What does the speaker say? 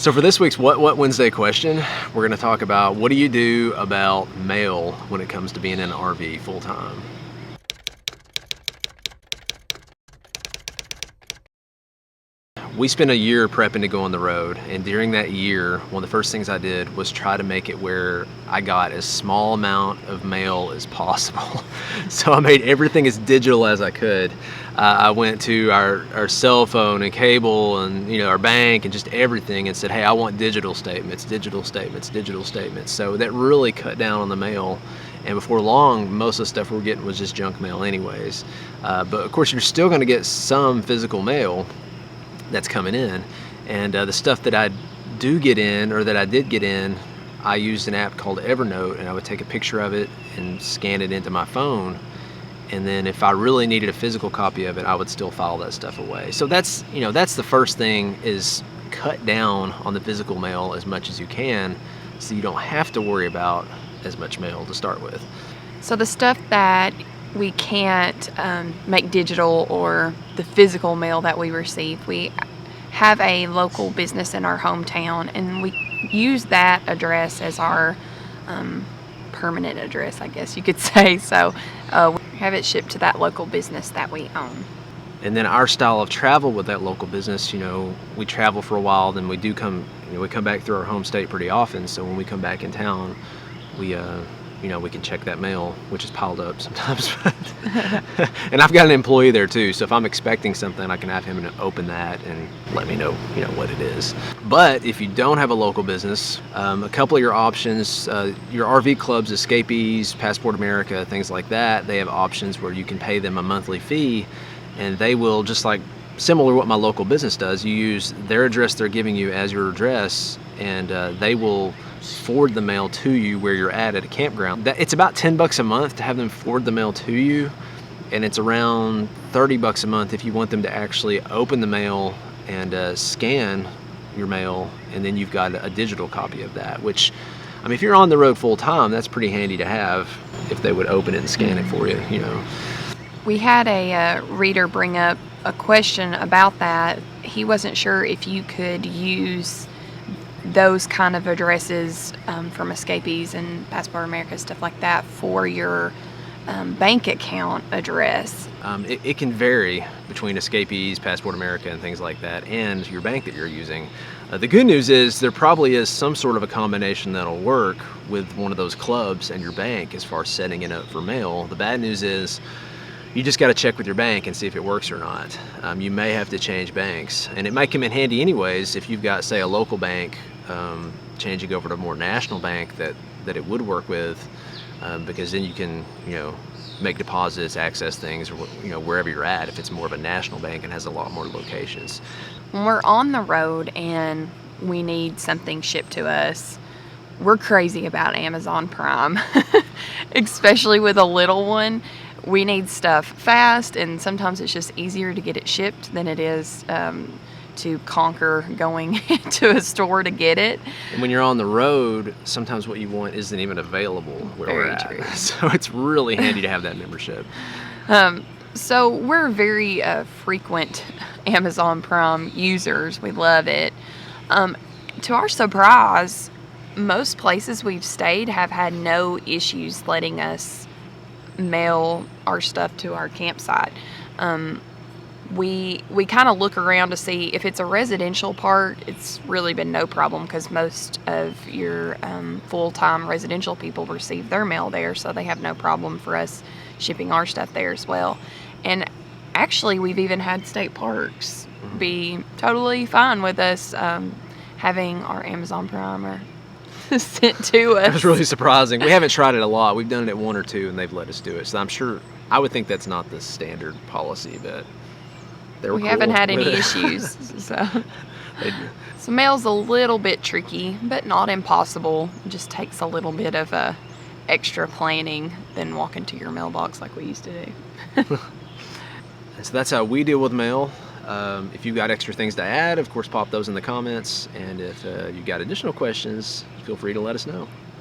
So for this week's What Wednesday question, we're going to talk about what do you do about mail when it comes to being in an RV full time. We spent a year prepping to go on the road, and during that year, one of the first things I did was try to make it where I got as small amount of mail as possible. So I made everything as digital as I could. I went to our cell phone and cable and our bank and just everything and said, hey, I want digital statements, digital statements, digital statements. So that really cut down on the mail. And before long, most of the stuff we were getting was just junk mail anyways. But of course, you're still going to get some physical mail that's coming in, and the stuff that I do get in, or that I did get in, I used an app called Evernote, and I would take a picture of it and scan it into my phone, and then if I really needed a physical copy of it, I would still file that stuff away. So that's that's the first thing, is cut down on the physical mail as much as you can so you don't have to worry about as much mail to start with. So the stuff that we can't make digital, or the physical mail that we receive, we have a local business in our hometown, and we use that address as our permanent address, I guess you could say. So we have it shipped to that local business that we own. And then our style of travel with that local business, we travel for a while, then we do come, we come back through our home state pretty often. So when we come back in town, we can check that mail, which is piled up sometimes. And I've got an employee there too, so if I'm expecting something, I can have him open that and let me know, what it is. But if you don't have a local business, a couple of your options, your RV clubs, Escapees, Passport America, things like that, they have options where you can pay them a monthly fee, and they will, just like similar to what my local business does, you use their address they're giving you as your address, and they will forward the mail to you where you're at a campground. It's about $10 a month to have them forward the mail to you, and it's around $30 a month if you want them to actually open the mail and scan your mail, and then you've got a digital copy of that, which, if you're on the road full time, that's pretty handy to have if they would open it and scan it for you. We had a reader bring up a question about that. He wasn't sure if you could use those kind of addresses from Escapees and Passport America, stuff like that, for your bank account address. It can vary between Escapees, Passport America, and things like that, and your bank that you're using. The good news is there probably is some sort of a combination that'll work with one of those clubs and your bank as far as setting it up for mail. The bad news is you just got to check with your bank and see if it works or not. You may have to change banks, and it might come in handy anyways if you've got, say, a local bank changing over to a more national bank that it would work with, because then you can make deposits, access things, or wherever you're at, if it's more of a national bank and has a lot more locations. When we're on the road and we need something shipped to us, we're crazy about Amazon Prime, especially with a little one. We need stuff fast, and sometimes it's just easier to get it shipped than it is to conquer going to a store to get it. And when you're on the road, sometimes what you want isn't even available where we're at. True. So it's really handy to have that membership. So we're very frequent Amazon Prime users. We love it. To our surprise, most places we've stayed have had no issues letting us mail our stuff to our campsite. We kind of look around to see if it's a residential part. It's really been no problem, because most of your full-time residential people receive their mail there, so they have no problem for us shipping our stuff there as well. And actually, we've even had state parks be totally fine with us having our Amazon Prime or sent to us. That was really surprising. We haven't tried it a lot. We've done it at one or two, and they've let us do it. So I would think that's not the standard policy, but we haven't had any issues. So mail's a little bit tricky, but not impossible. It just takes a little bit of extra planning than walking to your mailbox like we used to do. So that's how we deal with mail. If you've got extra things to add, of course, pop those in the comments. And if you've got additional questions, feel free to let us know.